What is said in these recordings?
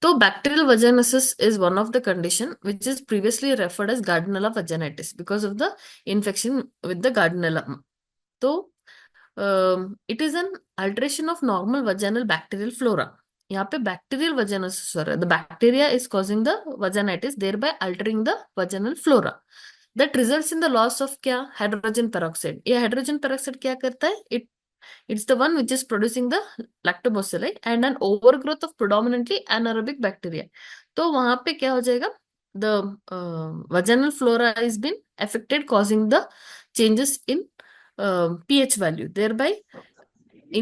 तो bacterial vaginosis is one of the condition which is previously referred as Gardnerella vaginitis because of the infection with the Gardnerella. तो it is an alteration of normal vaginal bacterial flora. यहाँ पे bacterial vaginosis हो रहा है. The bacteria is causing the vaginitis thereby altering the vaginal flora. That results in the loss of क्या, hydrogen peroxide. ये hydrogen peroxide क्या करता है? It's the one which is producing the lactobacilli and an overgrowth of predominantly anaerobic bacteria. तो वहां पे क्या हो जाएगा? The vaginal flora is been affected, causing the changes in pH value, thereby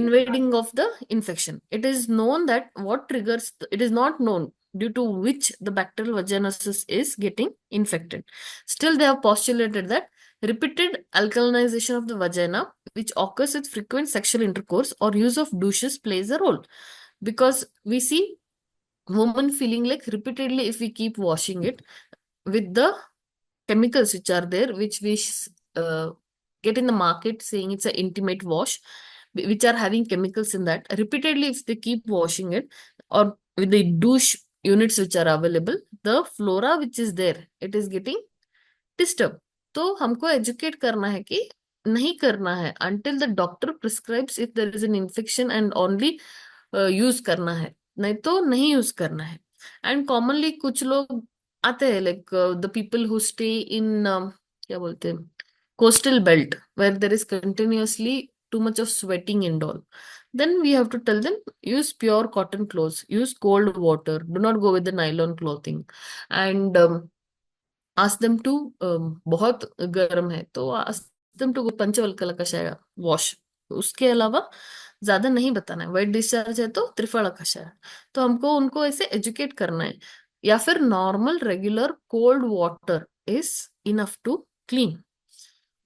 invading of the infection. It is known that what triggers, it is not known due to which the bacterial vaginosis is getting infected. Still, they have postulated that repeated alkalinization of the vagina, which occurs with frequent sexual intercourse or use of douches, plays a role. Because we see women feeling like repeatedly, if we keep washing it with the chemicals which are there, which we uh, get in the market saying it's an intimate wash, which are having chemicals in that. Repeatedly, if they keep washing it, or with the douche units which are available, the flora which is there, it is getting disturbed. तो हमको educate करना है कि नहीं करना है until the doctor prescribes if there is an infection, and only use करना है, नहीं तो नहीं यूज करना है. एंड कॉमनली कुछ लोग आते हैं, like the people who stay in, क्या बोलते हैं, coastal belt, where there is continuously too much of sweating and all. Then we have to tell them, use pure cotton clothes, use cold water, do not go with the nylon clothing, and ask them to, बहुत गर्म है तो ask them to go पंचवल्कल कषाय wash. उसके अलावा ज्यादा नहीं बताना है. वाइट डिस्चार्ज है तो त्रिफला कषाय. तो हमको उनको ऐसे एजुकेट करना है. या फिर normal regular cold water is enough to clean.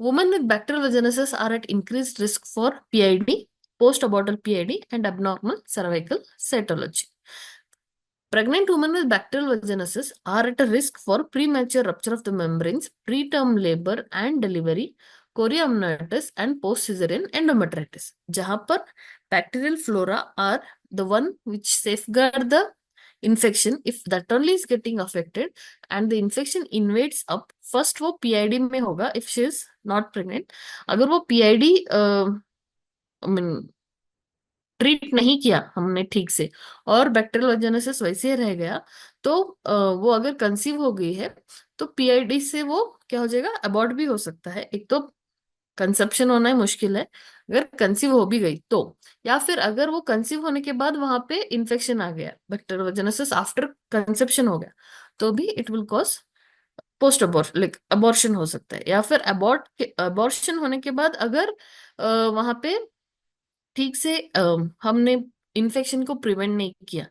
Women with bacterial vaginosis are at increased risk for PID, post-abortal PID, and abnormal cervical cytology. Pregnant women with bacterial vaginosis are at a risk for premature rupture of the membranes, preterm labor and delivery, chorioamnitis, and post-cesarean endometritis. जहां पर bacterial flora are the one which safeguard the infection. If that only is getting affected and the infection invades up, first वो PID में होगा if she is not pregnant. अगर वो PID I mean treat नहीं किया हमने ठीक से, और बैक्टीरियल वैजाइनोसिस वैसे ही रह गया, तो वो अगर कंसीव हो गई है तो पीआईडी से वो क्या हो जाएगा? अबॉर्ट भी हो सकता है. एक तो कंसेप्शन होना ही मुश्किल है, अगर कंसीव हो भी गई तो. या फिर अगर वो कंसीव होने के बाद वहां पे इन्फेक्शन आ गया, बैक्टीरियल वैजाइनोसिस आफ्टर कंसेप्शन हो गया, तो भी it will cause post abortion, like abortion हो सकता है. या फिर अबॉर्शन होने के बाद अगर वहां पे ठीक से हमने इन्फेक्शन को प्रिवेंट नहीं किया,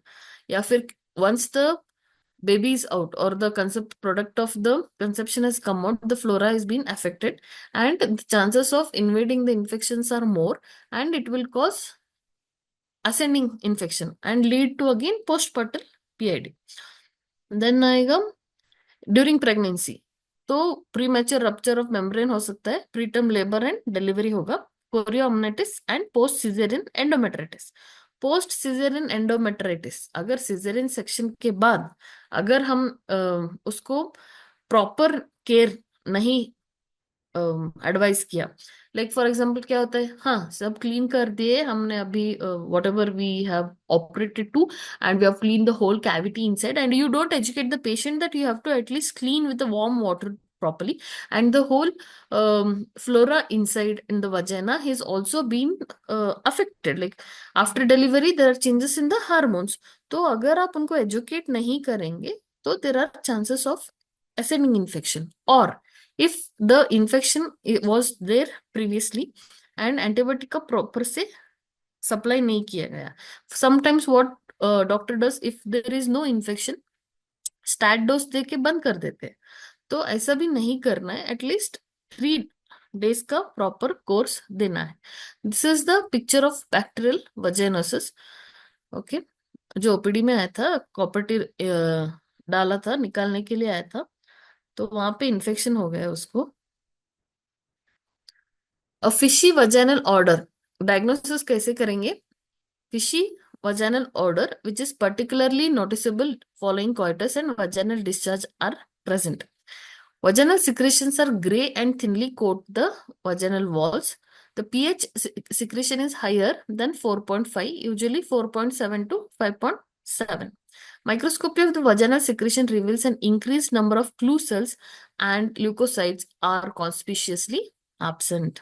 या फिर once the baby is out or the concept product of the conception has come out, the flora is being affected, and the chances of invading the infections are more, and it will cause ascending infection and lead to again postpartum PID. Then आएगा during pregnancy. तो premature rupture of membrane हो सकता है, preterm labour and delivery होगा, chorioamnionitis, and post caesarean endometritis. Post caesarean endometritis, अगर caesarean section के बाद अगर हम उसको प्रॉपर केयर नहीं एडवाइस किया, लाइक फॉर एग्जाम्पल क्या होता है, हाँ सब क्लीन कर दिए हमने अभी, whatever we have operated too, and we have clean the whole cavity inside, and you don't educate the patient that you have to at least clean with the warm water properly, and the whole flora inside in the vagina has also been affected. Like after delivery there are changes in the hormones. तो अगर आप उनको educate नहीं करेंगे तो there are chances of ascending infection. Or if the infection was there previously and antibiotic का proper से supply नहीं किया गया, sometimes what doctor does, if there is no infection, stat dose दे के बंद कर देते हैं. तो ऐसा भी नहीं करना है. एटलीस्ट 3 days का प्रॉपर कोर्स देना है. This is the picture of bacterial vaginosis. Okay, जो ओपीडी में आया था, कॉपर्टी डाला था, निकालने के लिए आया था, तो वहां पे इन्फेक्शन हो गया उसको. फिशी वजाइनल ऑर्डर डायग्नोसिस कैसे करेंगे? Fishy vaginal odor, which is particularly noticeable following coitus and vaginal discharge are present. Vaginal secretions are gray and thinly coat the vaginal walls. The pH secretion is higher than 4.5, usually 4.7 to 5.7. Microscopy of the vaginal secretion reveals an increased number of clue cells and leukocytes are conspicuously absent.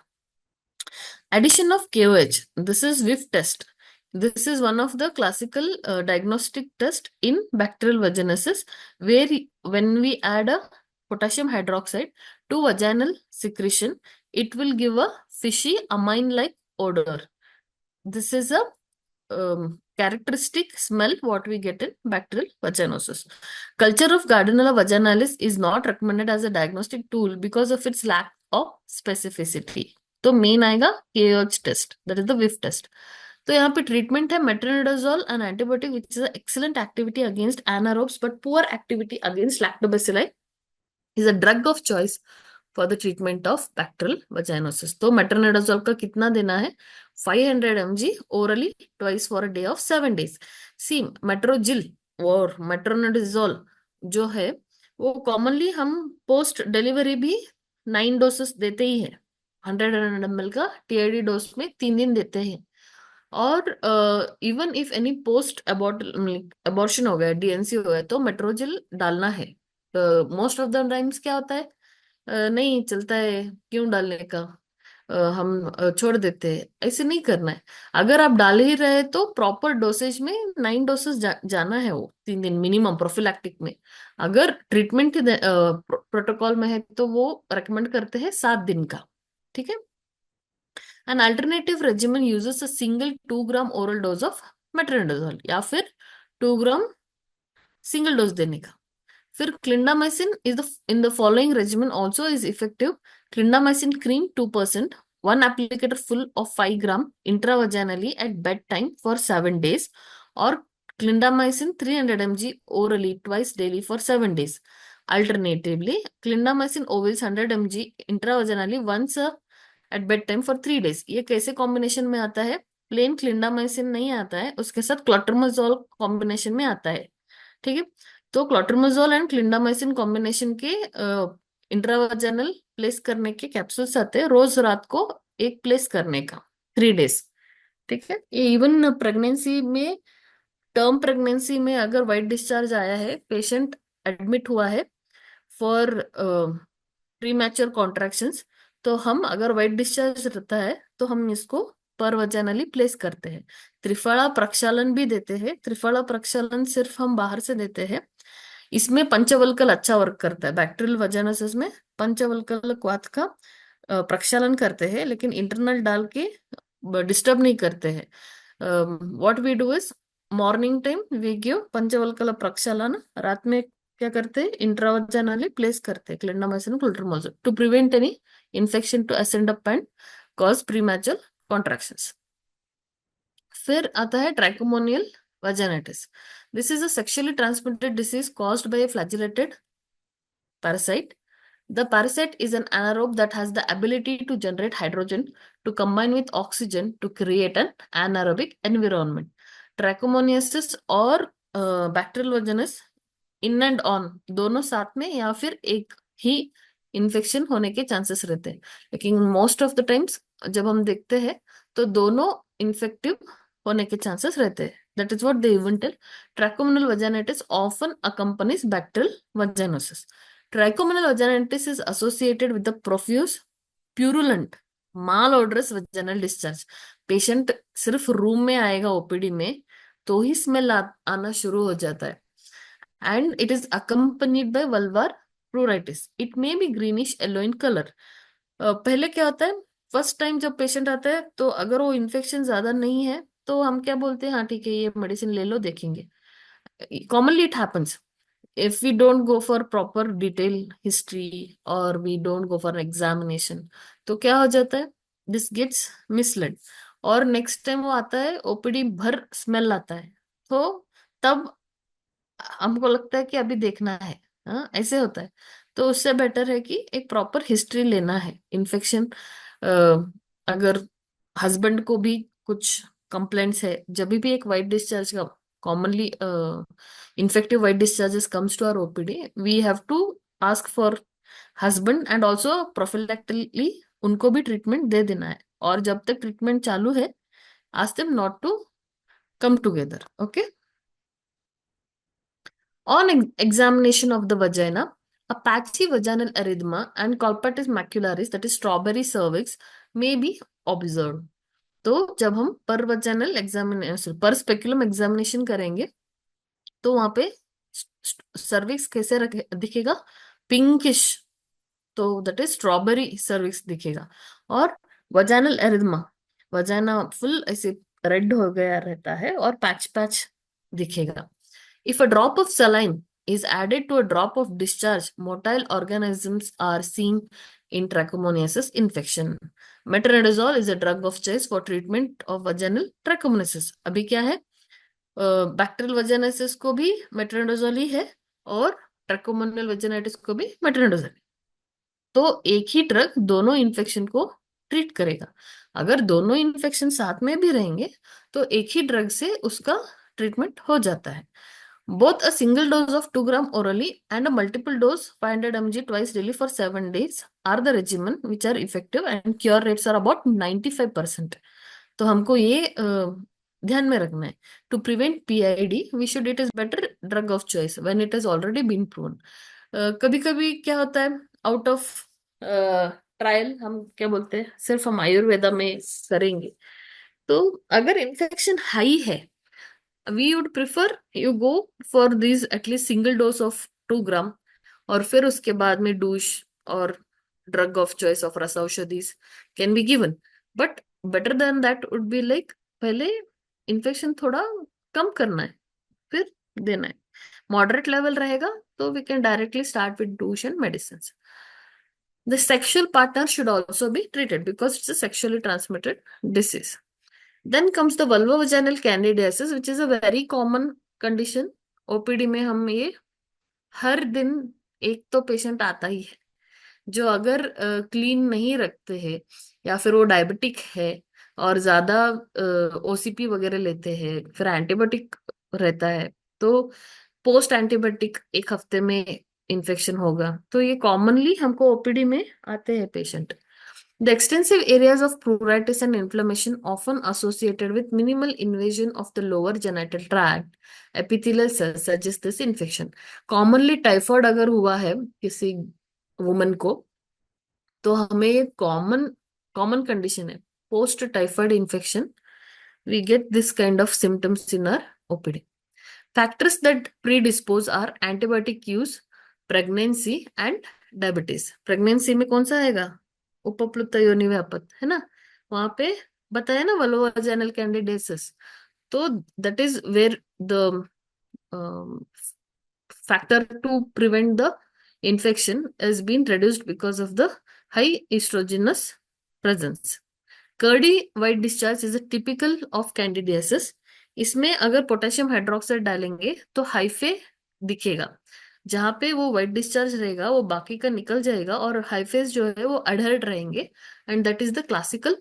Addition of KOH. This is WIF test. This is one of the classical diagnostic test in bacterial vaginosis, where when we add a potassium hydroxide to vaginal secretion, it will give a fishy amine-like odor. This is a characteristic smell what we get in bacterial vaginosis. Culture of Gardnerella vaginalis is not recommended as a diagnostic tool because of its lack of specificity. तो main आएगा KOH test, that is the whiff test. तो यहाँ पे treatment है metronidazole, an antibiotic which is excellent activity against anaerobes but poor activity against lactobacilli, is a drug of choice for the treatment of bacterial vaginosis. तो metronidazole का कितना देना है? 500 mg orally twice for a day of 7 days. सी मेट्रोजिल और metronidazole जो है वो commonly हम पोस्ट डिलीवरी भी 9 डोसेस देते ही है. 100 ml का TID डोज में 3 दिन देते हैं. और even if any post abortion हो गया, DNC हो गया, तो मेट्रोजिल डालना है. मोस्ट ऑफ द टाइम्स क्या होता है, नहीं चलता है, क्यों डालने का, हम छोड़ देते हैं. ऐसे नहीं करना है. अगर आप डाल ही रहे तो प्रॉपर डोसेज में 9 डोसेज जाना है, वो 3 दिन मिनिमम प्रोफिलैक्टिक में. अगर ट्रीटमेंट के प्रोटोकॉल में है तो वो रेकमेंड करते हैं 7 दिन का. ठीक है. An alternative regimen uses a single 2 gram oral dose of metronidazole या फिर 2 gram single dose देने का. फिर clindamycin is in the following regimen also is effective. Clindamycin cream 2%, one applicator full of 5 gram intravaginally at bedtime for 7 days, or clindamycin 300 mg orally twice daily for 7 days. Alternatively, clindamycin ovules 100 mg intravaginally once at bed time for 3 days. ये कैसे combination में आता है? Plane clindamycin नहीं आता है, उसके साथ क्लोट्रिमोजोल कॉम्बिनेशन में आता है. ठीक है. तो क्लोट्रिमोजोल एंड क्लिंडामाइसिन कॉम्बिनेशन के इंट्रावाजानल प्लेस करने के कैप्सूल्स आते हैं, रोज रात को एक प्लेस करने का 3 days. ठीक है. ये इवन प्रेगनेंसी में, टर्म प्रेगनेंसी में अगर वाइट डिस्चार्ज आया है, पेशेंट एडमिट हुआ है फॉर प्रीमैच्योर कॉन्ट्रैक्शंस, तो हम अगर वाइट डिस्चार्ज रहता है तो हम इसको पर वजानली प्लेस करते हैं. त्रिफला प्रक्षालन भी देते हैं. त्रिफला प्रक्षालन सिर्फ हम बाहर से देते हैं. इसमें पंचवल्कल अच्छा वर्क करता है. बैक्टीरियल वजानोसिस में पंचवल्कल क्वाथ का प्रक्षालन करते हैं, लेकिन इंटरनल डाल के डिस्टर्ब नहीं करते हैं. What we do is morning time we give पंचवल्कल प्रक्षालन, रात में क्या करते हैं, इंट्रावजानली प्लेस करते हैं clindamycin clotrimazole to prevent any infection to ascend up and cause premature contractions. फिर आता है trichomonial vaginitis. This is a sexually transmitted disease caused by a flagellated parasite. The parasite is an anaerobe that has the ability to generate hydrogen to combine with oxygen to create an anaerobic environment. Trichomoniasis और bacterial vaginis in and on दोनों साथ में या फिर एक ही infection होने के chances रहते हैं. लेकिन मोस्ट ऑफ द टाइम्स जब हम देखते हैं तो दोनों इन्फेक्टिव होने के चांसेस रहते हैं. That is what they even tell. Trichomonal vaginitis often accompanies bacterial vaginosis. Trichomonal vaginitis is associated with the profuse purulent malodorous vaginal discharge. Patient सिर्फ रूम में आएगा ओपीडी में तो ही स्मेल आना शुरू हो जाता है. And it is accompanied by vulvar pruritus. It may be greenish yellow in color. पहले क्या होता है, फर्स्ट टाइम जब पेशेंट आता है तो अगर वो इन्फेक्शन ज्यादा नहीं है तो हम क्या बोलते हैं, हाँ ठीक है ये मेडिसिन ले लो देखेंगे. Commonly it happens if we don't go for proper detail history or we don't go for examination, तो क्या हो जाता है, this gets misled. और नेक्स्ट टाइम वो आता है ओपीडी भर स्मेल आता है, तो तब हमको लगता है कि अभी देखना है. हाँ ऐसे होता है. तो उससे बेटर है कि एक प्रॉपर हिस्ट्री लेना है. इन्फेक्शन अगर हस्बैंड को भी कुछ कंप्लेंट्स है, जब भी एक वाइट डिस्चार्ज का commonly infective white discharges comes to our OPD, we have to ask for husband and also prophylactically उनको भी ट्रीटमेंट दे देना है, और जब तक ट्रीटमेंट चालू है ask them not to come together. Okay. On examination of the vagina, a patchy vaginal erythema and colpatis macularis, that is strawberry cervix, may be observed. तो जब हम पर वजाइनल एग्जामिनेशन, पर स्पेकुलम एग्जामिनेशन करेंगे तो वहां पे सर्विक्स कैसे दिखेगा, पिंकिश, तो दैट इज स्ट्रॉबेरी सर्विक्स दिखेगा। और वजाइनल एरिथमा, वजाइना फुल ऐसे रेड हो गया रहता है और पैच पैच दिखेगा। If a drop of saline is added to a drop of discharge, motile organisms are seen in trichomoniasis infection. Metronidazole is a drug of choice for treatment of vaginal trichomoniasis. अभी क्या है, bacterial वजाइनासिस को भी metronidazole ही है और ट्रैकोमोनियल वजाइनाइटिस को भी metronidazole. तो एक ही ड्रग दोनों इन्फेक्शन को ट्रीट करेगा। अगर दोनों इन्फेक्शन साथ में भी रहेंगे तो एक ही ड्रग से उसका ट्रीटमेंट हो जाता है। Both a single dose of 2 gram orally and a multiple dose 500 mg twice daily for 7 days are the regimen which are effective and cure rates are about 95%. तो हमको ये ध्यान में रखना है, to prevent PID we should it is better drug of choice when it is already been proven. कभी कभी क्या होता है, आउट ऑफ ट्रायल हम क्या बोलते हैं, सिर्फ हम आयुर्वेदा में करेंगे, तो अगर इन्फेक्शन हाई है we would prefer you go for these at least single dose of 2 gram, और फिर उसके बाद में douche और drug of choice of रस औषधिस can be given, but better than that would be like पहले इन्फेक्शन थोड़ा कम करना है फिर देना है। मॉडरेट लेवल रहेगा तो we can directly start with douche and medicines. The sexual partner should also be treated because it's a sexually transmitted disease. Then comes the vulvovaginal candidiasis, which is a very common condition. OPD में हम ये हर दिन एक तो patient आता ही है जो अगर क्लीन नहीं रखते हैं या फिर वो डायबिटिक है और ज्यादा ओसीपी वगैरह लेते हैं, फिर एंटीबायोटिक रहता है, तो पोस्ट एंटीबायोटिक एक हफ्ते में इन्फेक्शन होगा, तो ये कॉमनली हमको ओपीडी में आते हैं patient. The extensive areas of pruritus and inflammation often associated with minimal invasion of the lower genital tract epithelial cells suggest this infection. Commonly typhoid अगर हुआ है किसी वुमन को तो हमें ये कॉमन कंडीशन है, post typhoid infection we get this kind of symptoms in our OPD. Factors that predispose are antibiotic use, pregnancy and diabetes. Pregnancy में कौन सा आएगा, उपप्लुत योनि व्यापत है ना, वहां पे बताया ना वल्वोवाजाइनल कैंडिडियासिस, तो that is where the factor to prevent the infection is being reduced because of the high estrogenous presence. Curdy white discharge is a typical of candidiasis. इसमें अगर पोटेशियम हाइड्रोक्साइड डालेंगे तो हाइफे दिखेगा, जहां पे वो white discharge रहेगा वो बाकी का निकल जाएगा और हाइफेज जो है वो अडहर्ड रहेंगे, and that is the classical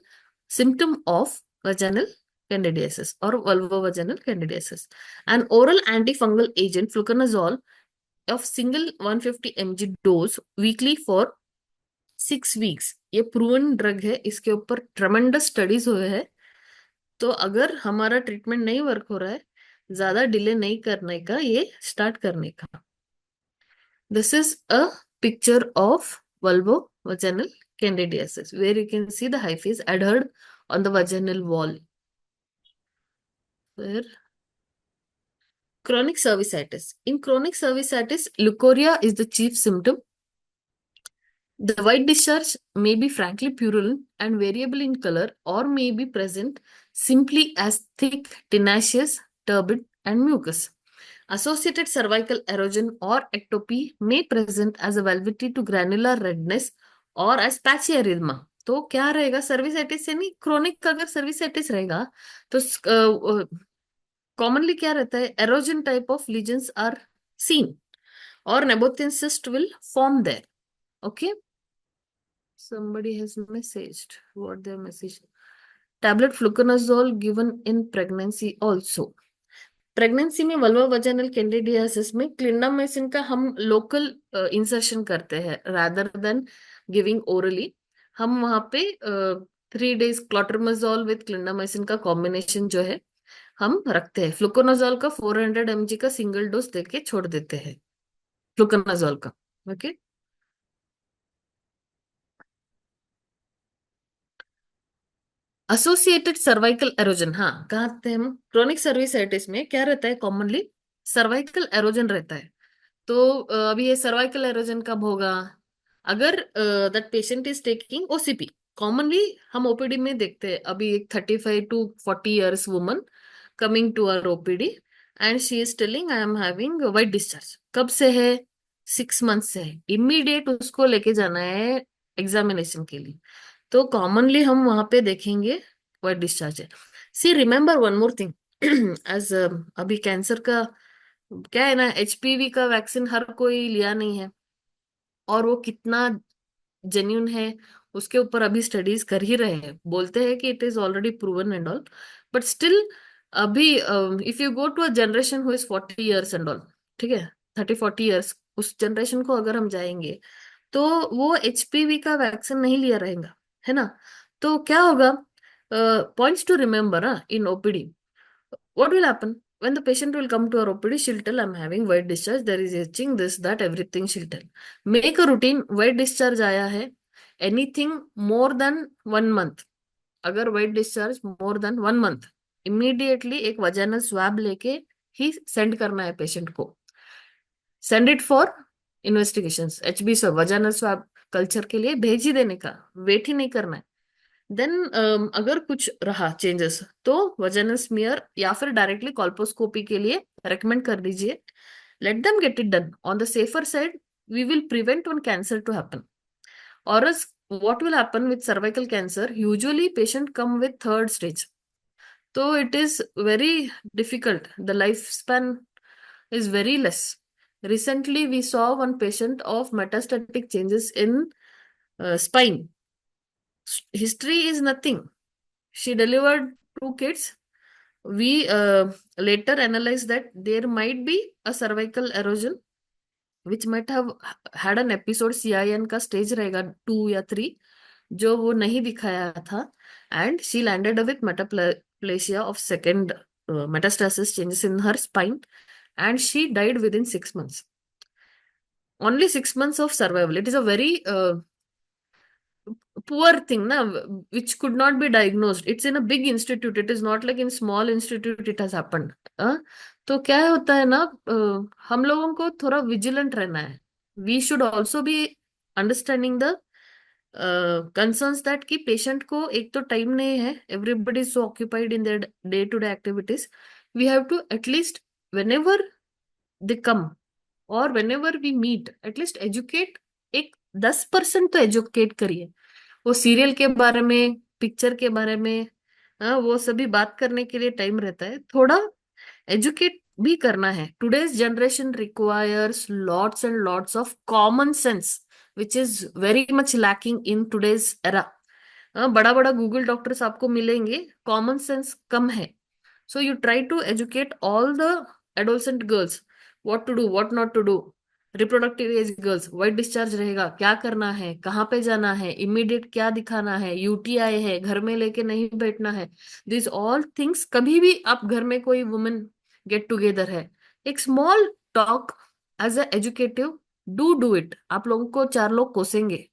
symptom of vaginal candidiasis और vulvovaginal candidiasis. An oral antifungal agent fluconazole of single 150 mg dose weekly for 6 weeks, ये प्रूवन ड्रग है, इसके ऊपर ट्रमेंडस स्टडीज हुए हैं। तो अगर हमारा ट्रीटमेंट नहीं वर्क हो रहा है, ज्यादा डिले नहीं करने का, ये स्टार्ट करने का। This is a picture of vulvovaginal candidiasis where you can see the hyphae adhered on the vaginal wall. Where chronic cervicitis, in chronic cervicitis leukorrhea is the chief symptom. The white discharge may be frankly purulent and variable in color or may be present simply as thick, tenacious, turbid, and mucus. Associated cervical erosion or ectopy may present as a velvety to granular redness or as patchy erythema. तो क्या रहेगा, cervicitis से नहीं, chronic अगर cervicitis रहेगा तो commonly क्या रहता है, erosion type of lesions are seen और nabothian cyst will form there. Okay, somebody has messaged what their message, tablet fluconazole given in pregnancy also. Pregnancy में वल्वा वजाइनल कैंडिडियासिस में clindamycin का हम लोकल इंसर्शन करते हैं rather than giving orally. हम वहां पे 3 days क्लोट्रिमोजोल विद क्लिंडामाइसिन का कॉम्बिनेशन जो है हम रखते हैं। फ्लुकोनाजोल का 400 mg का सिंगल डोज देके छोड़ देते हैं फ्लुकोनाजोल का। ओके। एसोसिएटेड सर्वाइकल एरोजन, हाँ कहाँ थे हम? क्रोनिक सर्विसाइटिस में क्या रहता है कॉमनली? सर्वाइकल एरोजन रहता है। तो अभी ये सर्वाइकल एरोजन कब होगा? अगर that patient is taking OCP. Commonly हम ओपीडी में देखते हैं अभी एक 35 to 40 years woman coming to our OPD and she is telling I am having white discharge. कब से है? 6 months से है। इमीडिएट उसको लेके जाना है एग्जामिनेशन के लिए। तो कॉमनली हम वहां पे देखेंगे वाइट डिस्चार्ज है। See remember one more thing as अभी कैंसर का क्या है ना, एचपीवी का वैक्सीन हर कोई लिया नहीं है, और वो कितना जेन्यून है उसके ऊपर अभी स्टडीज कर ही रहे हैं। बोलते हैं कि it is already proven and all, but still अभी if you go to a generation who is 40 years and all, ठीक है, 30-40 years, उस जनरेशन को अगर हम जाएंगे तो वो एचपीवी का वैक्सीन नहीं लिया रहेगा, है ना? तो क्या होगा? Points to remember in OPD, what will happen when the patient will come to our OPD? She'll tell, I'm having white discharge, there is itching, this, that, everything she'll tell. Make a routine, white discharge आया है, anything more than 1 month, अगर white discharge more than 1 month, immediately एक vaginal swab लेके ही send करना है patient को। Send it for investigations, HB swab, vaginal swab culture के लिए भेज ही देने का, वेट ही नहीं करना है। देन अगर कुछ रहा चेंजेस तो वजाइनल स्मीयर या फिर डायरेक्टली कॉल्पोस्कोपी के लिए रेकमेंड कर दीजिए। Let them get it done on the safer side, we will prevent one cancer to happen. और what will happen with cervical cancer? Usually patient come with third stage, so it is very difficult, the lifespan is very less. Recently we saw one patient of metastatic changes in spine. History is nothing, she delivered 2 kids. We later analyzed that there might be a cervical erosion which might have had an episode, CIN का stage रहेगा 2 या 3, जो वो नहीं दिखाया था, and she landed with metaplasia of second metastasis changes in her spine, and she died within 6 months. Only 6 months of survival. It is a very poor thing na, which could not be diagnosed. It's in a big institute, it is not like in small institute it has happened. तो क्या होता है ना, हम लोगों को थोड़ा vigilant रहना है। We should also be understanding the concerns that कि पेशेंट को एक तो टाइम नहीं है, everybody is so occupied in their day to day activities. We have to at least whenever they come और whenever we meet, at least educate, एक 10% तो educate करिए। वो सीरियल के बारे में, पिक्चर के बारे में, हाँ वो सभी बात करने के लिए टाइम रहता है, थोड़ा एजुकेट भी करना है। Today's generation requires lots and lots of common sense which is very much lacking in today's era. बड़ा बड़ा गूगल डॉक्टर्स आपको मिलेंगे, कॉमन सेंस कम है। So you try to educate all the adolescent girls what to do what not to do. Reproductive age girls, white discharge रहेगा, क्या करना है, कहाँ पे जाना है, इमीडिएट क्या दिखाना है, यूटीआई है, घर में लेके नहीं बैठना है। दिस ऑल थिंग्स, कभी भी आप घर में कोई वुमेन गेट टुगेदर है, एक small talk as a educative, do it. आप लोगों को 4 लोग कोसेंगे,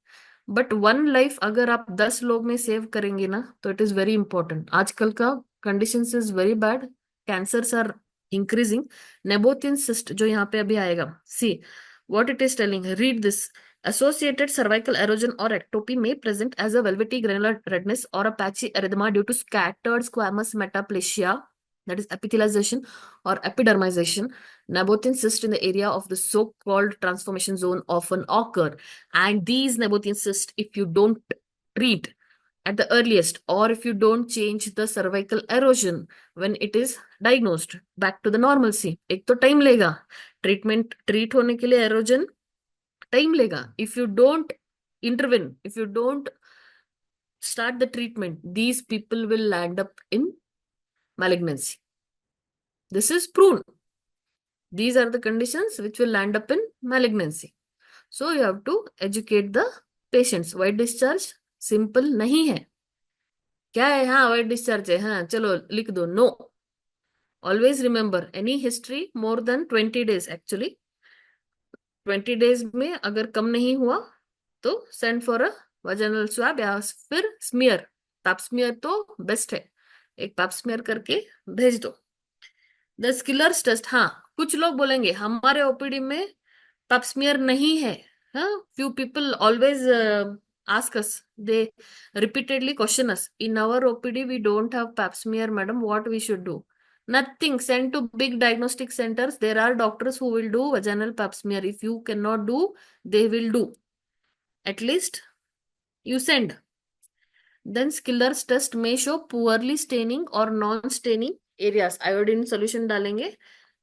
बट वन लाइफ अगर आप 10 लोग में सेव करेंगे ना, तो इट इज वेरी इंपॉर्टेंट। आजकल का conditions is very bad, cancers are increasing. Nabothian cyst जो यहाँ पे अभी आएगा, सी what it is telling, read this. Associated cervical erosion or ectopy may present as a velvety granular redness or a patchy erythema due to scattered squamous metaplasia, that is epithelialization or epidermization. Nabothian cysts in the area of the so-called transformation zone often occur, and these Nabothian cysts, if you don't treat at the earliest, or if you don't change the cervical erosion when it is diagnosed back to the normalcy, एक तो time लेगा treatment, treat होने के लिए erosion time लेगा। If you don't intervene, if you don't start the treatment, these people will land up in malignancy. This is proven. These are the conditions which will land up in malignancy. So you have to educate the patients. White discharge simple नहीं है. क्या है? हाँ, white discharge है. हाँ, चलो लिख दो. No. Always remember, any history more than 20 days actually. 20 days में अगर कम नहीं हुआ तो send for a vaginal swab या फिर smear. पैप स्मीयर तो बेस्ट है. एक पैप स्मीयर करके भेज दो. द स्किलर्स टेस्ट, हाँ, कुछ लोग बोलेंगे हमारे ओपीडी में pap smear नहीं है. हाँ, few people always ask us, they repeatedly question us, in our OPD we don't have pap smear, madam, what we should do? Nothing. Send to big diagnostic centers. There are doctors who will do vaginal pap smear. If you cannot do, they will do. At least you send. Then Skiller's test may show poorly staining or non-staining areas. Iodine solution डालेंगे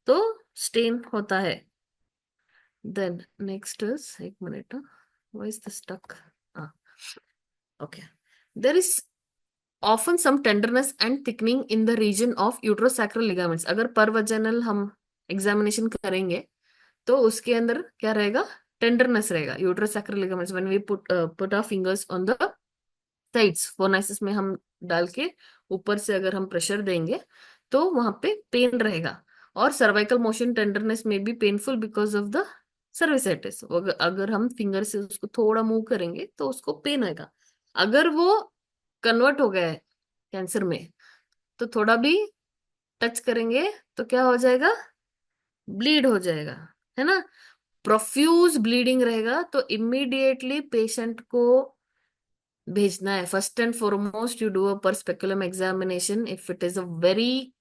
तो stain होता है. Then next is, एक minute, why is this stuck? Ah, okay. There is often some tenderness and thickening in the region of uterosacral ligaments. अगर परवजाइनल हम examination करेंगे तो उसके अंदर क्या रहेगा? टेंडरनेस रहेगा. Uterosacral ligaments when we put our fingers on the sides, fornices में हम डाल के ऊपर से अगर हम प्रेशर देंगे तो वहां पे पेन रहेगा. और सर्वाइकल मोशन टेंडरनेस में B painful because of the cervicitis. अगर हम फिंगर से उसको थोड़ा मूव करेंगे तो उसको पेन आएगा. अगर वो कन्वर्ट हो गया है कैंसर में तो थोड़ा भी टच करेंगे तो क्या हो जाएगा? ब्लीड हो जाएगा, है ना. प्रोफ्यूज ब्लीडिंग रहेगा तो इमीडिएटली पेशेंट को भेजना है. First and foremost you do a per speculum examination. If it is a very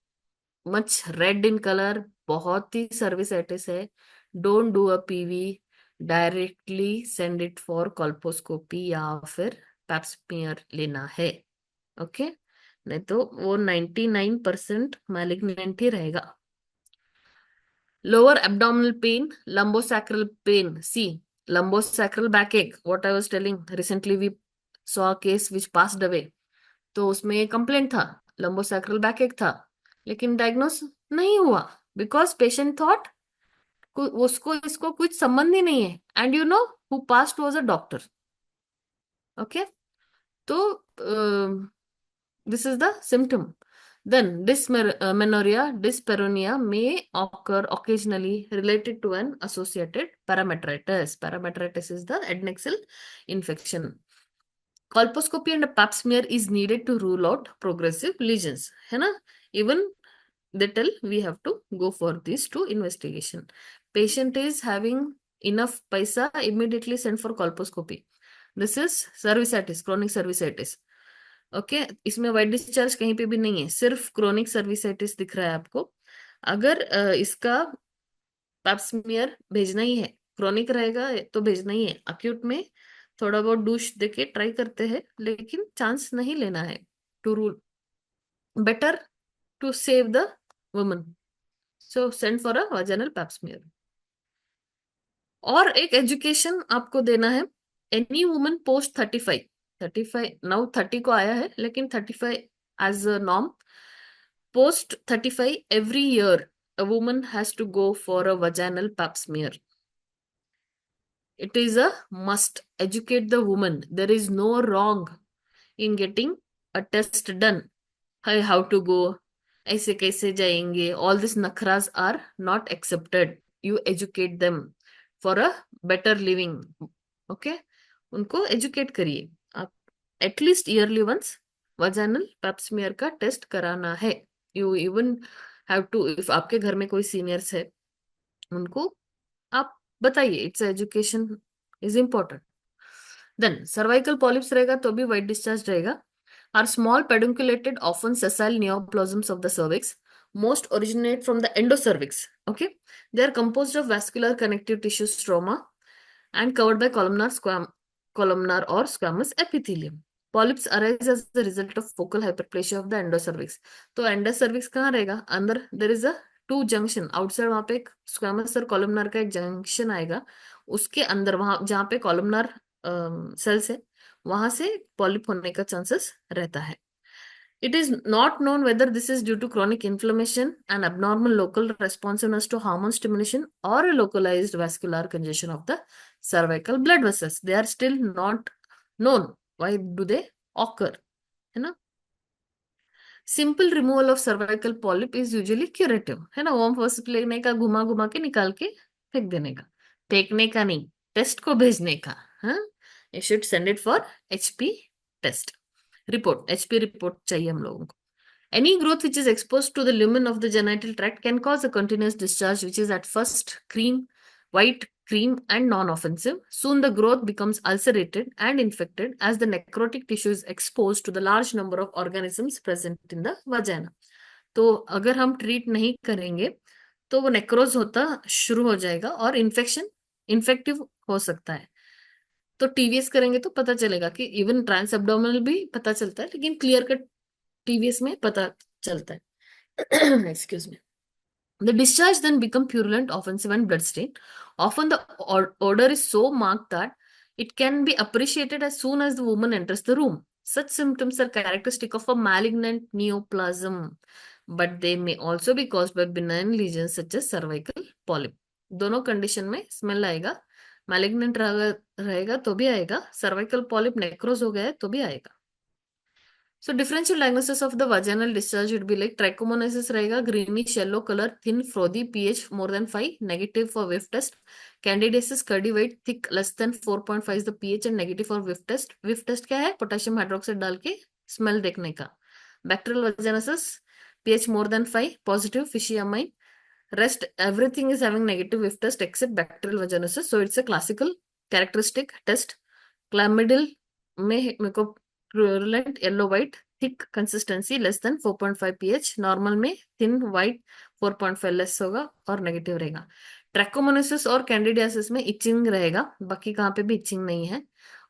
much red in colour, बहुत ही सर्विसाइटिस है, don't do a PV. Directly send it for colposcopy या फिर पैप्समियर लेना है. ओके, नहीं तो वो 99% मैलिग्नेंट ही रहेगा. Lower abdominal pain, lumbosacral pain. See, lumbosacral backache, what I was telling, recently we saw a case which passed away. तो उसमें कंप्लेंट था, lumbosacral backache था, लेकिन डायग्नोस नहीं हुआ बिकॉज पेशेंट थॉट उसको इसको कुछ संबंध ही नहीं है. And you know who passed was a doctor. Okay, तो this is the symptom. Then dysmenorrhea, dyspareunia may occur occasionally related to an associated parametritis. Parametritis is the adnexal infection. Colposcopy and a pap smear is needed to rule out progressive lesions. है ना? Even they tell we have to go for these two investigation. Patient is having enough paisa, immediately send for colposcopy. This is cervicitis, chronic cervicitis. Okay, इसमें white discharge कहीं पे भी नहीं है, सिर्फ chronic cervicitis दिख रहा है आपको. अगर इसका पैप्समियर भेजना ही है, क्रोनिक रहेगा तो भेजना ही है. अक्यूट में थोड़ा बहुत डूश देके ट्राई करते हैं, लेकिन चांस नहीं लेना है. To rule better to save the woman, so send for a vaginal pap smear. और एक एजुकेशन आपको देना है. एनी वुमन पोस्ट 35 नाउ 30 को आया है, लेकिन 35 as a norm. Post 35, every year, a woman has to go for a vaginal pap smear. It is a must. Educate the woman. There is no wrong in getting a test done. Hey, how to go? ऐसे कैसे जाएंगे? All these nakhras are not accepted. You educate them for a better living. Okay? उनको educate करिए. आप at least yearly once vaginal pap smear का test कराना है. You even have to, if आपके घर में कोई सीनियर्स है उनको आप बताइए. It's education is important. Then cervical polyps रहेगा तो भी वाइट डिस्चार्ज रहेगा. Are small pedunculated often sessile neoplasms of the cervix. Most originate from the endocervix. Okay, they are composed of vascular connective tissue stroma and covered by columnar or squamous epithelium. Polyps arise as the result of focal hyperplasia of the endocervix. तो endocervix कहाँ रहेगा? अंदर. there is a two junction outside. वहां पे एक squamous और columnar का एक junction आएगा. उसके अंदर वहां जहाँ पे columnar cells है वहां से पॉलिप होने का चांसेस रहता है. It is not known whether this is due to chronic inflammation, an abnormal local responsiveness to hormone stimulation, or a localized vascular congestion of the cervical blood vessels. They are still not known. Why do they occur? है ना. Simple removal of cervical polyp is usually curative, है ना. Warm force लेने का, घुमा घुमा के निकाल के फेंक देने का. फेंकने का नहीं, टेस्ट को भेजने का. हाँ, you should send it for HP test report. HP report चाहिए हम लोगों को. Any growth which is exposed to the lumen of the genital tract can cause a continuous discharge, which is at first white, cream, and non-offensive. Soon the growth becomes ulcerated and infected as the necrotic tissue is exposed to the large number of organisms present in the vagina. तो अगर हम treat नहीं करेंगे तो वो necrose होता शुरू हो जाएगा और इन्फेक्टिव हो सकता है. तो टीवीएस करेंगे तो पता चलेगा कि इवन ट्रांस एब्डोमिनल भी पता चलता है, लेकिन क्लियर कट टीवीएस में पता चलता है. Excuse me. The discharge then become purulent, offensive, and bloodstained. Often the odor is so marked that it can be appreciated as soon as the woman enters the room. Such symptoms are characteristic of a malignant neoplasm, but they may also be caused by benign lesions such as cervical polyp. दोनों condition में smell आएगा. Malignant रहेगा तो भी आएगा, cervical polyp necrose हो गया है तो भी आएगा. So differential diagnosis of the vaginal discharge would be like trichomoniasis रहेगा, greenish yellow color, thin frothy, pH more than 5, negative for whiff test. Candidiasis curdy white, thick less than 4.5 is the pH and negative for whiff test. Whiff test क्या है? Potassium hydroxide डाल के smell देखने का. Bacterial vaginosis, pH more than 5, positive, fishy amine. Rest everything is having negative whiff test except bacterial vaginosis. So it's a classical characteristic test. Chlamydial में मेरे को purulent yellow white, thick consistency less than 4.5 pH. Normal में thin white 4.5 less होगा और negative रहेगा. ट्रैकोमोनासिस और candidiasis में etching रहेगा, बाकी कहाँ पे भी इचिंग नहीं है.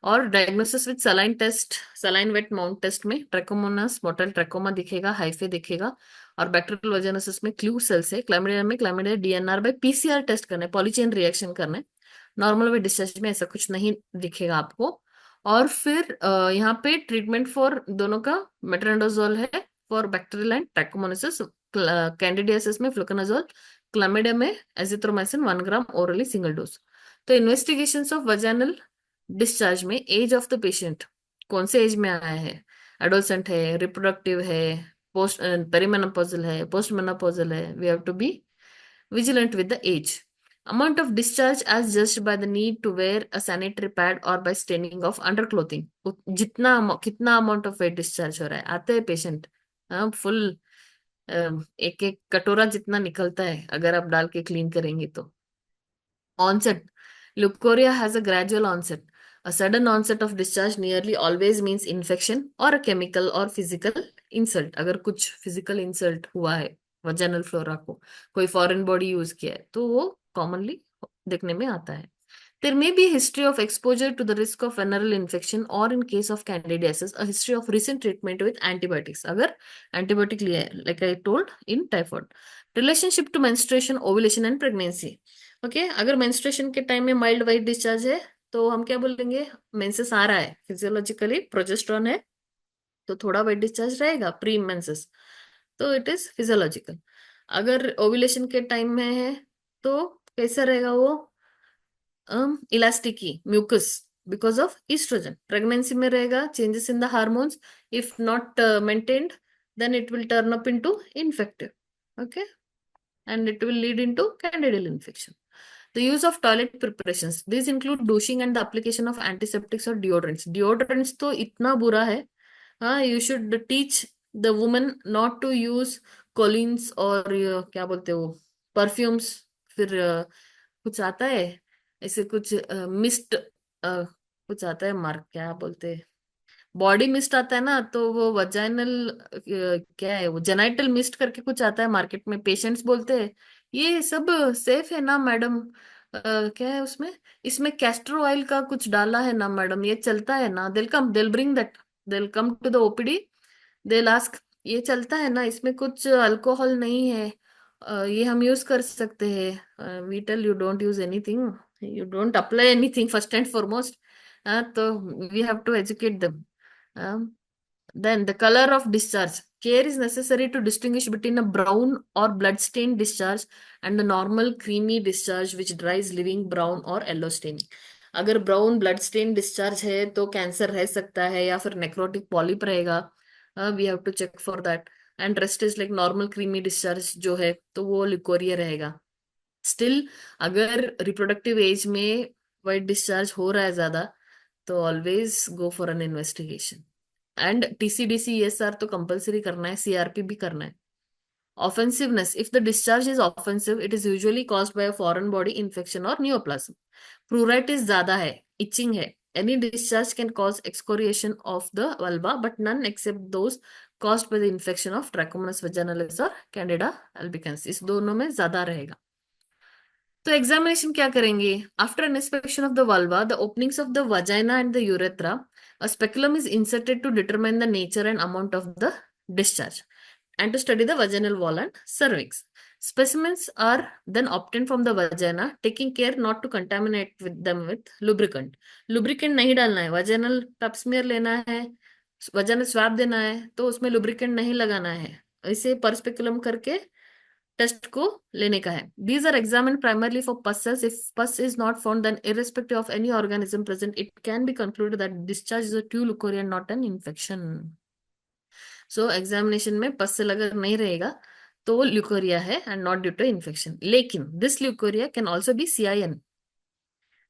और diagnosis with saline test, saline wet mount test में ट्रैकोमोनास मोटल ट्रैकोमा दिखेगा, हाइफे दिखेगा. और बैक्टीरियल वजाइनोसिस में क्लू सेल्स है. क्लैमिडिया में chlamydia DNR by PCR test करना है, पॉलीचेन रिएक्शन करना है. नॉर्मल में डिस्चार्ज में ऐसा कुछ नहीं दिखेगा आपको. और फिर यहाँ पे ट्रीटमेंट फॉर दोनों का मेट्रोनिडाजोल है फॉर बैक्टीरियल एंड ट्रैकोमोनासिस. कैंडिडियासिस में फ्लुकोनाजोल, क्लैमिडिया में एजिथ्रोमाइसिन 1 ग्राम ओरली सिंगल डोज. तो इन्वेस्टिगेशंस ऑफ वजाइनल डिस्चार्ज में एज ऑफ द पेशेंट, कौन से एज में आया है, एडोलसेंट है, रिप्रोडक्टिव है, पोस्ट पेरीमेनोपॉजल है, पोस्ट मेनोपॉजल है. We have to be vigilant with the age. Amount of discharge as judged by the need to wear a sanitary pad or by staining of underclothing. जितना कितना amount of weight discharge हो रहा है. आते हैं patient full एक एक कटोरा जितना निकलता है अगर आप डाल के क्लीन करेंगे तो. Onset. Leukorrhea has a gradual onset. A sudden onset of discharge nearly always means infection or a chemical or physical insult. अगर कुछ physical insult हुआ है वजाइनल फ्लोरा को, कोई फॉरेन बॉडी यूज किया है, तो वो कॉमनली देखने में आता है. There may be a history of exposure to the risk of venereal infection or in case of candidiasis, a history of recent treatment with antibiotics. अगर antibiotic लिया है, like I told in typhoid. Relationship to menstruation, ovulation and pregnancy. Okay अगर menstruation के time में mild white discharge है तो हम क्या बोलेंगे, मेंसेस आ रहा है, फिजियोलॉजिकली प्रोजेस्टेरॉन है तो थोड़ा वाइट डिस्चार्ज रहेगा pre menses, so it is physiological. अगर ओव्यूलेशन के टाइम में है तो कैसा रहेगा वो, elasticky mucus because of oestrogen. Pregnancy में रहेगा changes in the hormones, if not maintained then it will turn up into infective. Okay and it will lead into candidal infection. The use of toilet preparations. These include douching and the application of antiseptics or deodorants. Deodorants तो इतना बुरा है. हाँ, you should teach the woman not to use colognes और क्या बोलते हो perfumes. फिर कुछ आता है ऐसे कुछ मिस्ट, कुछ आता है मार्क क्या बोलते, बॉडी मिस्ट आता है ना, तो वो वजाइनल क्या है वो जेनाइटल मिस्ट करके कुछ आता है मार्केट में. पेशेंट्स बोलते हैं ये सब सेफ है ना मैडम, क्या है उसमें, इसमें कैस्टर ऑयल का कुछ डाला है ना मैडम, ये चलता है ना. दिल ब्रिंग दैट, दिल कम टू द ओपीडी, दिल आस्क ये चलता है ना, इसमें कुछ अल्कोहल नहीं है, ये हम यूज कर सकते हैं. We tell you don't use anything, you don't apply anything first and foremost. तो we have to educate them. Then the color of discharge. Care is necessary to distinguish between a brown or blood-stained discharge and the normal creamy discharge which dries leaving brown or yellow staining. अगर brown blood stain discharge है तो cancer रह सकता है या फिर necrotic polyp रहेगा. We have to check for that. And rest is like normal creamy discharge जो है तो वो लिकोरिया रहेगा. स्टिल अगर रिप्रोडक्टिव एज में वाइट डिस्चार्ज हो रहा है ज्यादा तो always go for an investigation. And TCD/CSR तो कंपलसरी करना है, CRP भी करना है. Offensiveness. If the discharge is offensive, it is usually caused by a foreign body infection or neoplasm. Pruritus ज्यादा है, itching है. Any discharge can cause excoriation of the vulva, but none except those caused by the infection of Trichomonas vaginalis or Candida albicans. इस दोनों में ज्यादा रहेगा. तो examination क्या करेंगे? After an inspection of the vulva, the openings of the vagina and the urethra, a speculum is inserted to determine the nature and amount of the discharge and to study the vaginal wall and cervix. Specimens are then obtained from the vagina, taking care not to contaminate with them with lubricant. Lubricant नहीं डालना है. vaginal pap smear लेना है, vaginal swab देना है तो उसमें lubricant नहीं लगाना है. इसे पर स्पेकुलम करके टेस्ट को लेने का है. These are examined primarily for pus cells. If pus is not found, then irrespective of any organism present, it can be concluded that discharge is a true leukorrhea and not an infection. So examination में पस cell अगर नहीं रहेगा तो वो leucorrhoea है and not due to infection. लेकिन this leucorrhoea can also be CIN,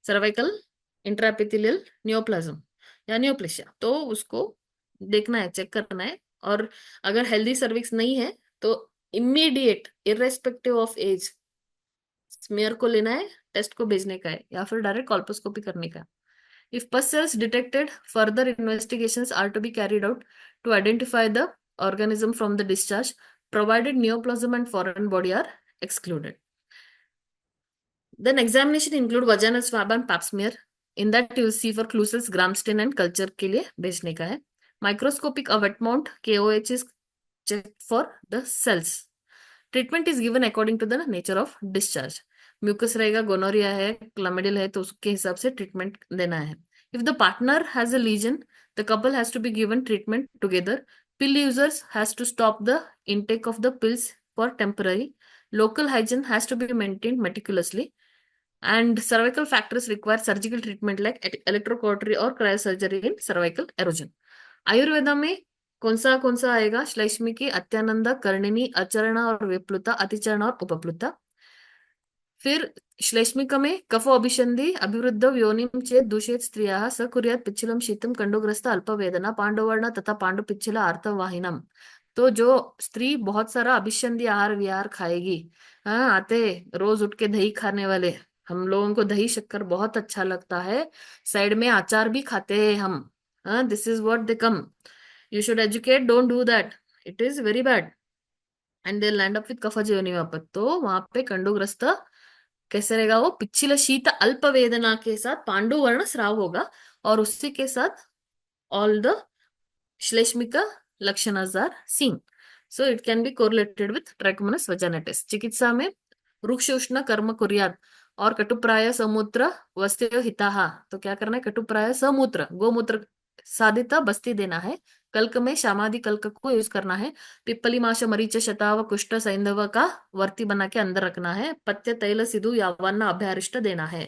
cervical intraepithelial neoplasm या नियोप्लेशिया. तो उसको देखना है, चेक करना है. और अगर हेल्दी सर्विक्स नहीं है तो immediate irrespective of age smear को लेना है, टेस्ट को भेजने का है या फिर डायरेक्ट कॉल्पोस्कोपी करने का. If pus cells detected, further investigations are to be carried out to identify the organism from the discharge, provided neoplasm and foreign body are excluded. Then examination include vaginal swab and pap smear. In that you will see for Clusels, gram stain and culture के लिए भेजने का है. Microscopic wet mount KOH is checked for the cells. Treatment is given according to the nature of discharge. Mucus रहेगा, gonorrhoea है, chlamydial है तो उसके हिसाब से ट्रीटमेंट देना है. If the partner has a lesion, the couple has to be given treatment together. Pill users has to stop the intake of the pills for temporary. Local hygiene has to be maintained meticulously. And cervical factors require surgical treatment like electrocautery or cryosurgery in cervical erosion. Ayurveda में कौन सा आएगा? श्लेष्मिकी, अत्यानंदा, कर्णिनी, अचरणा और विप्लुता, अतिचरणा और उपप्लुता. फिर श्लेष्मिक में कफो अभिषंधि अभिवृद्ध योनिम चेत दूषित स्त्रियाः स कुर्यात् पिच्छिलम शीतम कंडोग्रस्त अल्पवेदना पांडुवर्ण तथा पांडु पिच्छिला आर्तवाहिनम. तो जो स्त्री बहुत सारा अभिषंधि आहार विहार खाएगी, हाँ आते रोज उठ के दही खाने वाले, हम लोगों को दही शक्कर बहुत अच्छा लगता है, साइड में अचार भी खाते हैं हम. This is what they come. You should educate, don't do that, it is very bad. And they land up with कफज योनिमापत. तो वहां पे कंडोग्रस्त कैसे रहेगा? वो पिच्छिल शीत अल्प वेदना के साथ पांडु वर्ण स्राव होगा और उसी के साथ ऑल द श्लेष्मिका लक्षणास are seen. So it can be correlated with trichomonas vaginitis. चिकित्सा में रुक्ष उष्ण कर्म कुर्यात् और कटुप्राय समूत्र वस्त्यो हिताः. तो क्या करना है? कटुप्राय समूत्र, गोमूत्र साधिता बस्ती देना है. कल्क में शामादि कल्क को यूज करना है. पिप्पली माश मरीच शताव कुष्ठ सैंधव का वर्ती बना के अंदर रखना है. पत्य तैल सिधु यावान अभ्यारिष्ट देना है.